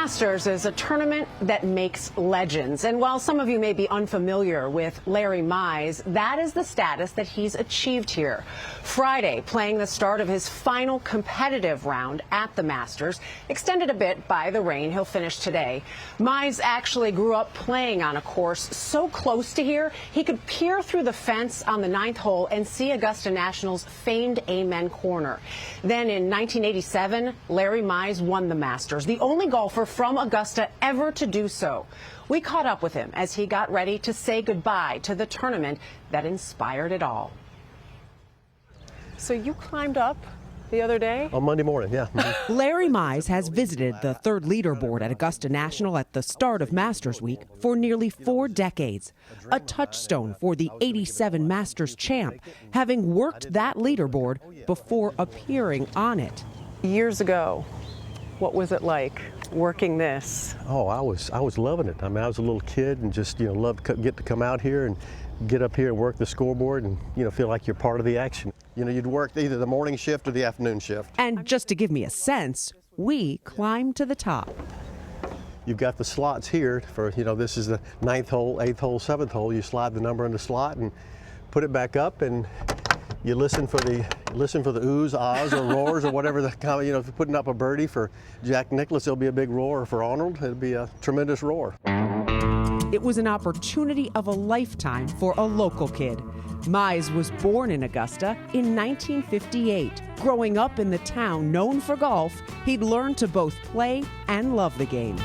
Masters is a tournament that makes legends. And while some of you may be unfamiliar with Larry Mize, that is the status that he's achieved here. Friday, playing the start of his final competitive round at the Masters, extended a bit by the rain. He'll finish today. Mize actually grew up playing on a course so close to here, he could peer through the fence on the 9th hole and see Augusta National's famed Amen Corner. Then in 1987, Larry Mize won the Masters, the only golfer from Augusta ever to do so. We caught up with him as he got ready to say goodbye to the tournament that inspired it all. So you climbed up the other day? On Monday morning, yeah. Larry Mize has visited the third leaderboard at Augusta National at the start of Masters Week for nearly 4 decades, a touchstone for the '87 Masters champ, having worked that leaderboard before appearing on it. Years ago, what was it like working this? Oh, I was loving it. I mean, I was a little kid and just, loved to get to come out here and get up here and work the scoreboard and, feel like you're part of the action. You'd work either the morning shift or the afternoon shift. And just to give me a sense, we climbed to the top. You've got the slots here for, this is the 9th hole, 8th hole, 7th hole. You slide the number in the slot and put it back up, and you listen for the oohs, ahs, or roars, or whatever the if you're putting up a birdie for Jack Nicklaus, there'll be a big roar, or for Arnold, it'll be a tremendous roar. It was an opportunity of a lifetime for a local kid. Mize was born in Augusta in 1958. Growing up in the town known for golf, he'd learned to both play and love the game.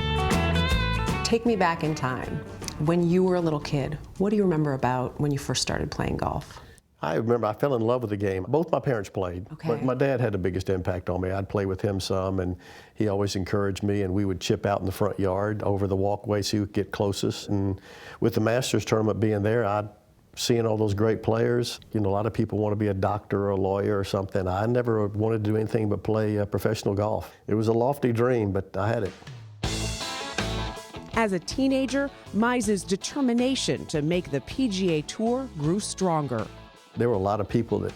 Take me back in time. When you were a little kid, what do you remember about when you first started playing golf? I remember I fell in love with the game. Both my parents played, but my dad had the biggest impact on me. I'd play with him some, and he always encouraged me, and we would chip out in the front yard over the walkway so you could get closest. And with the Masters tournament being there, seeing all those great players, a lot of people want to be a doctor or a lawyer or something. I never wanted to do anything but play professional golf. It was a lofty dream, but I had it. As a teenager, Mize's determination to make the PGA Tour grew stronger. There were a lot of people that,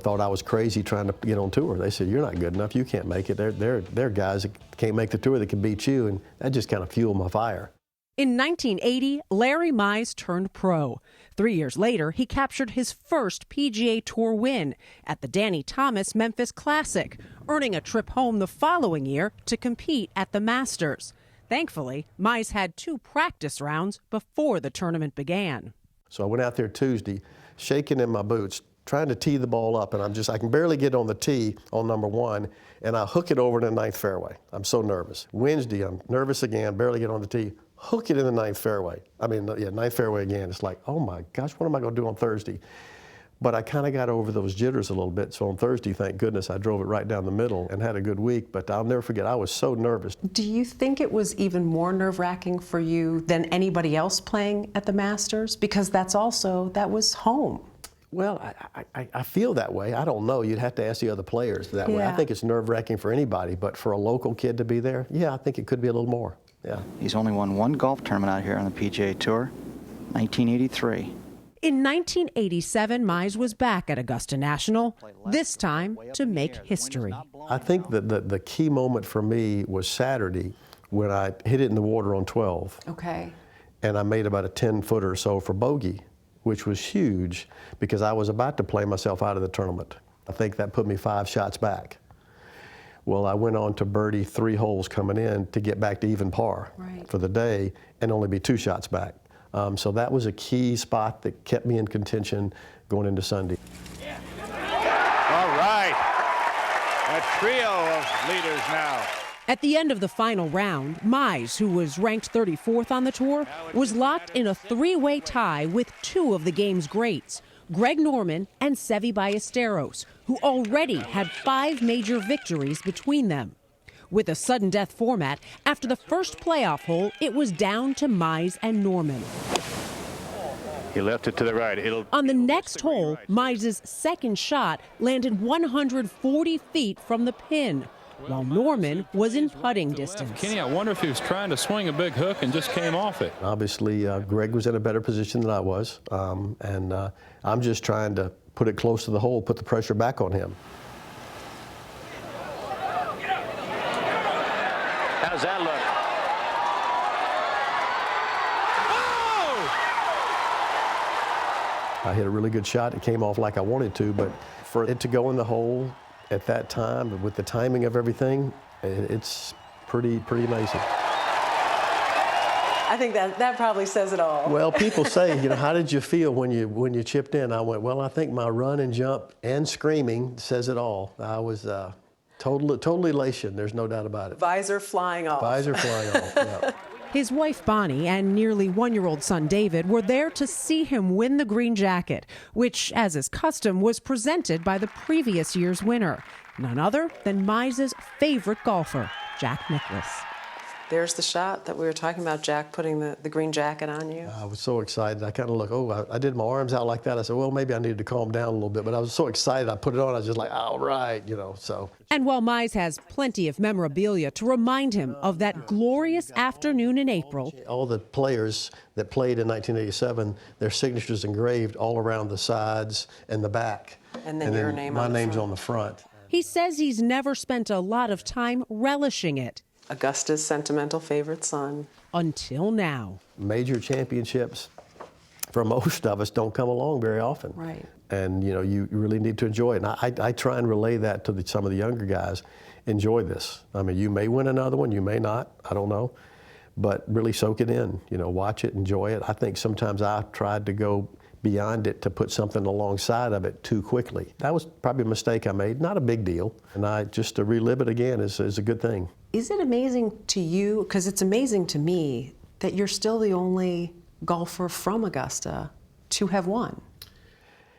thought I was crazy trying to get on tour. They said, "You're not good enough. You can't make it. There are guys that can't make the tour that can beat you," and that just kind of fueled my fire. In 1980, Larry Mize turned pro. 3 years later, he captured his first PGA Tour win at the Danny Thomas Memphis Classic, earning a trip home the following year to compete at the Masters. Thankfully, Mize had 2 practice rounds before the tournament began. So I went out there Tuesday, shaking in my boots, trying to tee the ball up, and I can barely get on the tee on number 1, and I hook it over to the 9th fairway. I'm so nervous. Wednesday, I'm nervous again, barely get on the tee, hook it in the 9th fairway. 9th fairway again. It's like, oh my gosh, what am I going to do on Thursday? But I kind of got over those jitters a little bit, so on Thursday, thank goodness, I drove it right down the middle and had a good week, but I'll never forget, I was so nervous. Do you think it was even more nerve-wracking for you than anybody else playing at the Masters? Because that was home. Well, I feel that way. I don't know. You'd have to ask the other players that way. I think it's nerve-wracking for anybody, but for a local kid to be there, yeah, I think it could be a little more, yeah. He's only won 1 golf tournament out here on the PGA Tour, 1983. In 1987, Mize was back at Augusta National, this time to make history. I think that the key moment for me was Saturday when I hit it in the water on 12. Okay. And I made about a 10-footer or so for bogey, which was huge because I was about to play myself out of the tournament. I think that put me 5 shots back. Well, I went on to birdie 3 holes coming in to get back to even par for the day and only be 2 shots back. So that was a key spot that kept me in contention going into Sunday. All right, a trio of leaders now. At the end of the final round, Mize, who was ranked 34th on the tour, was locked in a 3-way tie with 2 of the game's greats, Greg Norman and Seve Ballesteros, who already had 5 major victories between them. With a sudden death format, after the first playoff hole, it was down to Mize and Norman. He left it to the right. On the next hole, Mize's second shot landed 140 feet from the pin, while Norman was in putting distance. Kenny, I wonder if he was trying to swing a big hook and just came off it. Obviously, Greg was in a better position than I was, and I'm just trying to put it close to the hole, put the pressure back on him. How's that look? I hit a really good shot. It came off like I wanted to, but for it to go in the hole at that time, with the timing of everything, it's pretty amazing. I think that probably says it all. Well, people say, how did you feel when you chipped in? I went, well, I think my run and jump and screaming says it all. I was total elation. There's no doubt about it. Visor flying off. Visor flying off, yeah. His wife Bonnie and nearly one-year-old son David were there to see him win the green jacket, which, as is custom, was presented by the previous year's winner, none other than Mize's favorite golfer, Jack Nicklaus. There's the shot that we were talking about, Jack putting the green jacket on you. I was so excited. I kind of looked, I did my arms out like that. I said, well, maybe I needed to calm down a little bit. But I was so excited. I put it on. I was just like, all right, so. And while Mize has plenty of memorabilia to remind him of that glorious afternoon in April, all the players that played in 1987, their signatures engraved all around the sides and the back. And then your name my name's on the front. he says he's never spent a lot of time relishing it. Augusta's sentimental favorite son. Until now. Major championships for most of us don't come along very often. Right. And you really need to enjoy it. And I try and relay that to some of the younger guys. Enjoy this. I mean, you may win another one, you may not, I don't know. But really soak it in, watch it, enjoy it. I think sometimes I tried to go beyond it to put something alongside of it too quickly. That was probably a mistake I made, not a big deal. And just to relive it again is a good thing. Is it amazing to you, because it's amazing to me, that you're still the only golfer from Augusta to have won?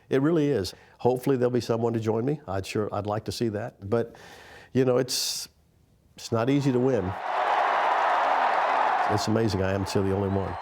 It really is. Hopefully there'll be someone to join me. I'd like to see that. But, it's not easy to win. It's amazing I am still the only one.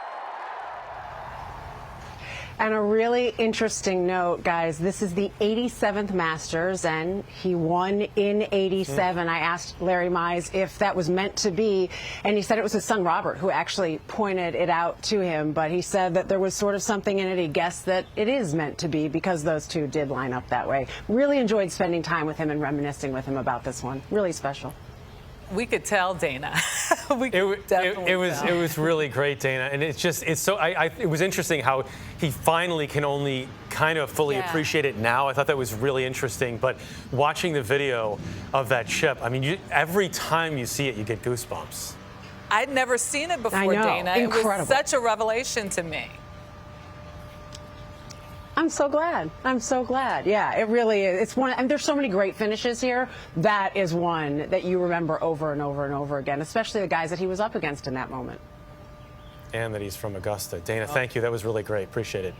And a really interesting note, guys, this is the 87th Masters, and he won in 87. I asked Larry Mize if that was meant to be, and he said it was his son Robert who actually pointed it out to him, but he said that there was sort of something in it. He guessed that it is meant to be because those two did line up that way. Really enjoyed spending time with him and reminiscing with him about this one. Really special. We could tell, Dana. It was really great, Dana, and it was interesting how he finally can only kind of fully appreciate it now. I thought that was really interesting, but watching the video of that chip, I mean, every time you see it, you get goosebumps. I'd never seen it before, I know. Dana. Incredible. It was such a revelation to me. I'm so glad. I'm so glad. Yeah, it really is. It's one, and there's so many great finishes here. That is one that you remember over and over and over again, especially the guys that he was up against in that moment. And that he's from Augusta. Dana, thank you. That was really great. Appreciate it.